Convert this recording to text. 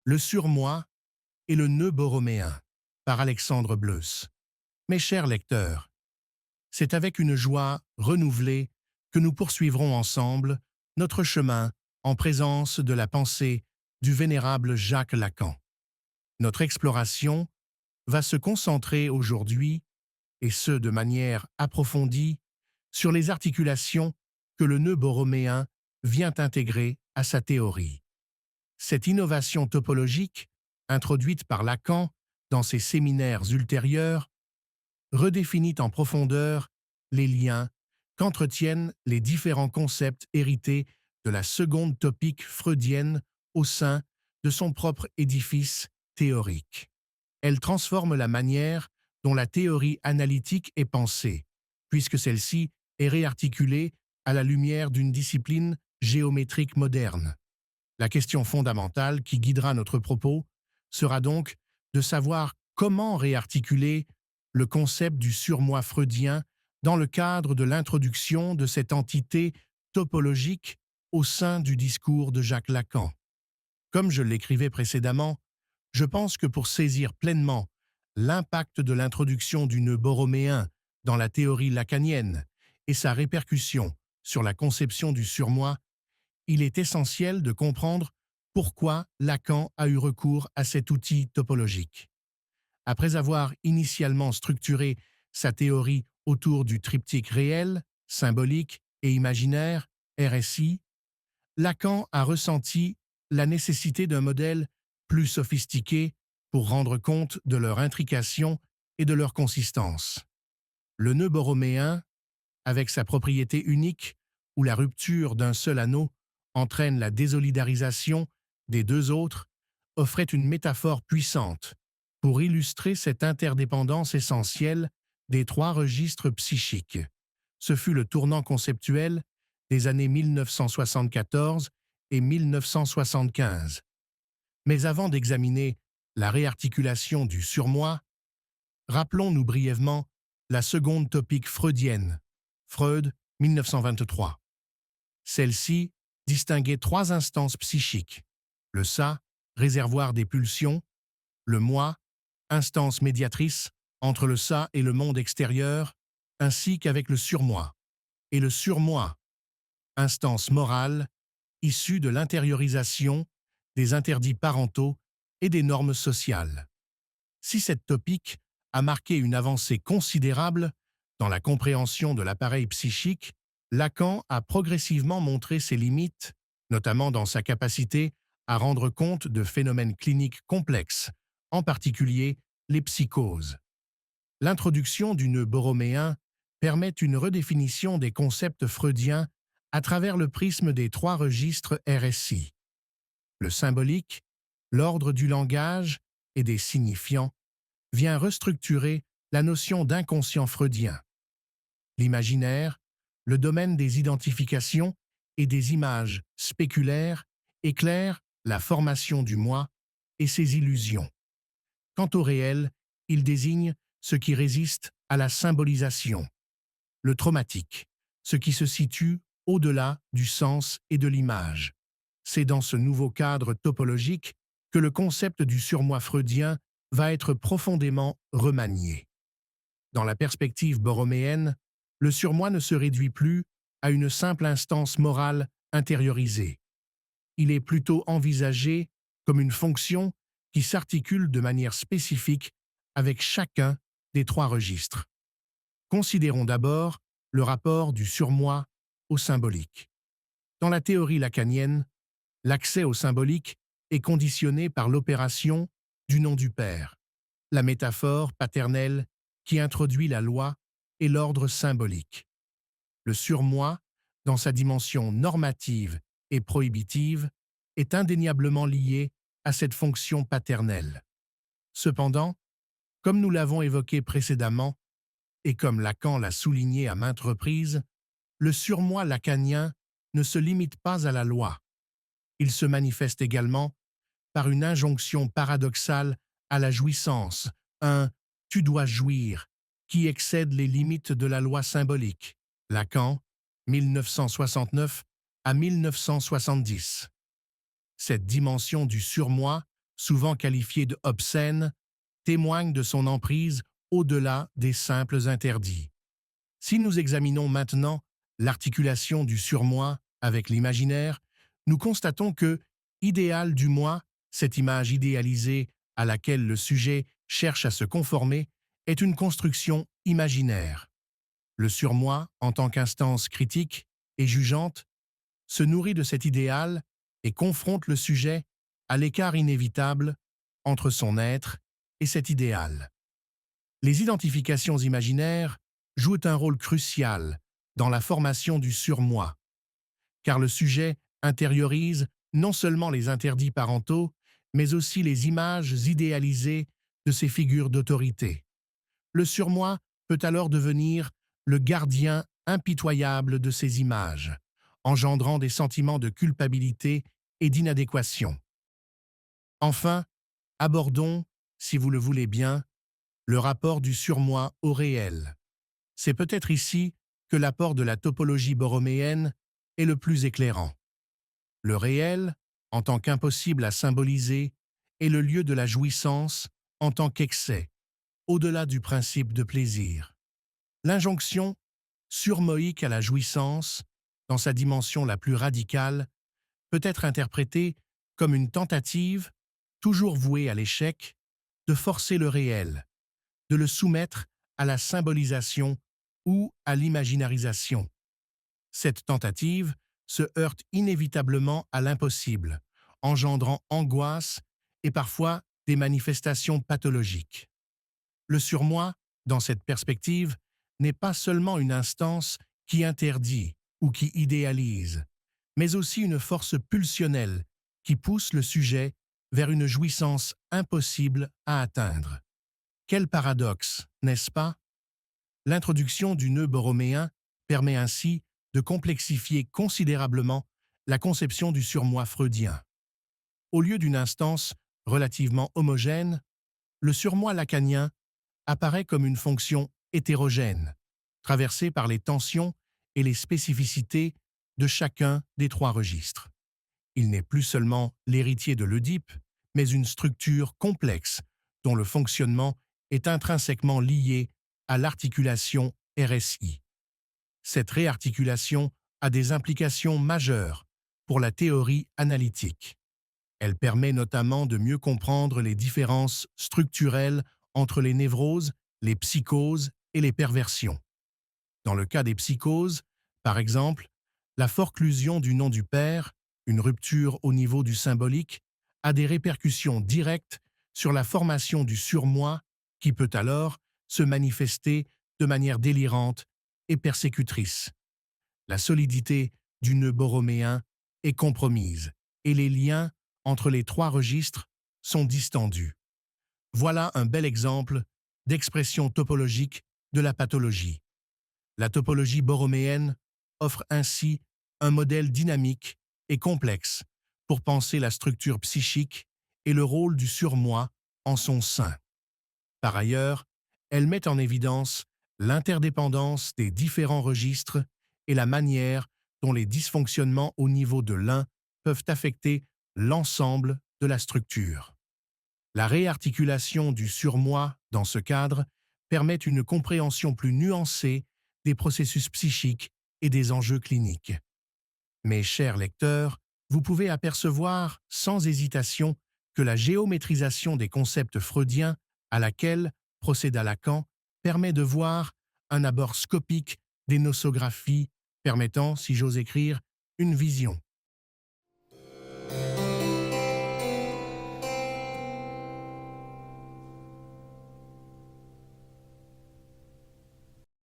Le surmoi et le nœud borroméen, par Alexandre Bleuss. Mes chers lecteurs, c'est avec une joie renouvelée que nous poursuivrons ensemble notre chemin en présence de la pensée du vénérable Jacques Lacan. Notre exploration va se concentrer aujourd'hui, et ce de manière approfondie, sur les articulations que le nœud borroméen vient intégrer à sa théorie. Cette innovation topologique, introduite par Lacan dans ses séminaires ultérieurs, redéfinit en profondeur les liens qu'entretiennent les différents concepts hérités de la seconde topique freudienne au sein de son propre édifice théorique. Elle transforme la manière dont la théorie analytique est pensée, puisque celle-ci est réarticulée à la lumière d'une discipline géométrique moderne. La question fondamentale qui guidera notre propos sera donc de savoir comment réarticuler le concept du surmoi freudien dans le cadre de l'introduction de cette entité topologique au sein du discours de Jacques Lacan. Comme je l'écrivais précédemment, je pense que pour saisir pleinement l'impact de l'introduction du nœud borroméen dans la théorie lacanienne et sa répercussion sur la conception du surmoi, il est essentiel de comprendre pourquoi Lacan a eu recours à cet outil topologique. Après avoir initialement structuré sa théorie autour du triptyque réel, symbolique et imaginaire, RSI, Lacan a ressenti la nécessité d'un modèle plus sophistiqué pour rendre compte de leur intrication et de leur consistance. Le nœud borroméen, avec sa propriété unique, où la rupture d'un seul anneau entraîne la désolidarisation des deux autres, offrait une métaphore puissante pour illustrer cette interdépendance essentielle des trois registres psychiques. Ce fut le tournant conceptuel des années 1974 et 1975. Mais avant d'examiner la réarticulation du surmoi, rappelons-nous brièvement la seconde topique freudienne, Freud, 1923. Celle-ci distinguait trois instances psychiques: le ça, réservoir des pulsions; le moi, instance médiatrice entre le ça et le monde extérieur, ainsi qu'avec le surmoi; et le surmoi, instance morale, issue de l'intériorisation des interdits parentaux et des normes sociales. Si cette topique a marqué une avancée considérable dans la compréhension de l'appareil psychique, Lacan a progressivement montré ses limites, notamment dans sa capacité à rendre compte de phénomènes cliniques complexes, en particulier les psychoses. L'introduction du nœud borroméen permet une redéfinition des concepts freudiens à travers le prisme des trois registres RSI. Le symbolique, l'ordre du langage et des signifiants, vient restructurer la notion d'inconscient freudien. L'imaginaire, le domaine des identifications et des images spéculaires, éclaire la formation du moi et ses illusions. Quant au réel, il désigne ce qui résiste à la symbolisation. Le traumatique, ce qui se situe au-delà du sens et de l'image. C'est dans ce nouveau cadre topologique que le concept du surmoi freudien va être profondément remanié. Dans la perspective borroméenne, le surmoi ne se réduit plus à une simple instance morale intériorisée. Il est plutôt envisagé comme une fonction qui s'articule de manière spécifique avec chacun des trois registres. Considérons d'abord le rapport du surmoi au symbolique. Dans la théorie lacanienne, l'accès au symbolique est conditionné par l'opération du nom du Père, la métaphore paternelle qui introduit la loi et l'ordre symbolique. Le surmoi, dans sa dimension normative et prohibitive, est indéniablement lié à cette fonction paternelle. Cependant, comme nous l'avons évoqué précédemment, et comme Lacan l'a souligné à maintes reprises, le surmoi lacanien ne se limite pas à la loi. Il se manifeste également par une injonction paradoxale à la jouissance, un « tu dois jouir » qui excède les limites de la loi symbolique. Lacan, 1969 à 1970. Cette dimension du surmoi souvent qualifiée de obscène, témoigne de son emprise au-delà des simples interdits. Si nous examinons maintenant l'articulation du surmoi avec l'imaginaire, nous constatons que, idéal du moi, cette image idéalisée à laquelle le sujet cherche à se conformer, est une construction imaginaire. Le surmoi, en tant qu'instance critique et jugeante, se nourrit de cet idéal et confronte le sujet à l'écart inévitable entre son être et cet idéal. Les identifications imaginaires jouent un rôle crucial dans la formation du surmoi, car le sujet intériorise non seulement les interdits parentaux, mais aussi les images idéalisées de ces figures d'autorité. Le surmoi peut alors devenir le gardien impitoyable de ces images, engendrant des sentiments de culpabilité et d'inadéquation. Enfin, abordons, si vous le voulez bien, le rapport du surmoi au réel. C'est peut-être ici que l'apport de la topologie borroméenne est le plus éclairant. Le réel, en tant qu'impossible à symboliser, est le lieu de la jouissance en tant qu'excès, au-delà du principe de plaisir. L'injonction surmoïque à la jouissance, dans sa dimension la plus radicale, peut être interprétée comme une tentative, toujours vouée à l'échec, de forcer le réel, de le soumettre à la symbolisation ou à l'imaginarisation. Cette tentative se heurte inévitablement à l'impossible, engendrant angoisse et parfois des manifestations pathologiques. Le surmoi, dans cette perspective, n'est pas seulement une instance qui interdit ou qui idéalise, mais aussi une force pulsionnelle qui pousse le sujet vers une jouissance impossible à atteindre. Quel paradoxe, n'est-ce pas? L'introduction du nœud borroméen permet ainsi de complexifier considérablement la conception du surmoi freudien. Au lieu d'une instance relativement homogène, le surmoi lacanien apparaît comme une fonction hétérogène, traversée par les tensions et les spécificités de chacun des trois registres. Il n'est plus seulement l'héritier de l'Œdipe, mais une structure complexe dont le fonctionnement est intrinsèquement lié à l'articulation RSI. Cette réarticulation a des implications majeures pour la théorie analytique. Elle permet notamment de mieux comprendre les différences structurelles entre les névroses, les psychoses et les perversions. Dans le cas des psychoses, par exemple, la forclusion du nom du père, une rupture au niveau du symbolique, a des répercussions directes sur la formation du surmoi qui peut alors se manifester de manière délirante et persécutrice. La solidité du nœud borroméen est compromise et les liens entre les trois registres sont distendus. Voilà un bel exemple d'expression topologique de la pathologie. La topologie borroméenne offre ainsi un modèle dynamique et complexe pour penser la structure psychique et le rôle du surmoi en son sein. Par ailleurs, elle met en évidence l'interdépendance des différents registres et la manière dont les dysfonctionnements au niveau de l'un peuvent affecter l'ensemble de la structure. La réarticulation du surmoi dans ce cadre permet une compréhension plus nuancée des processus psychiques et des enjeux cliniques. Mes chers lecteurs, vous pouvez apercevoir sans hésitation que la géométrisation des concepts freudiens à laquelle procéda Lacan permet de voir un abord scopique des nosographies permettant, si j'ose écrire, une vision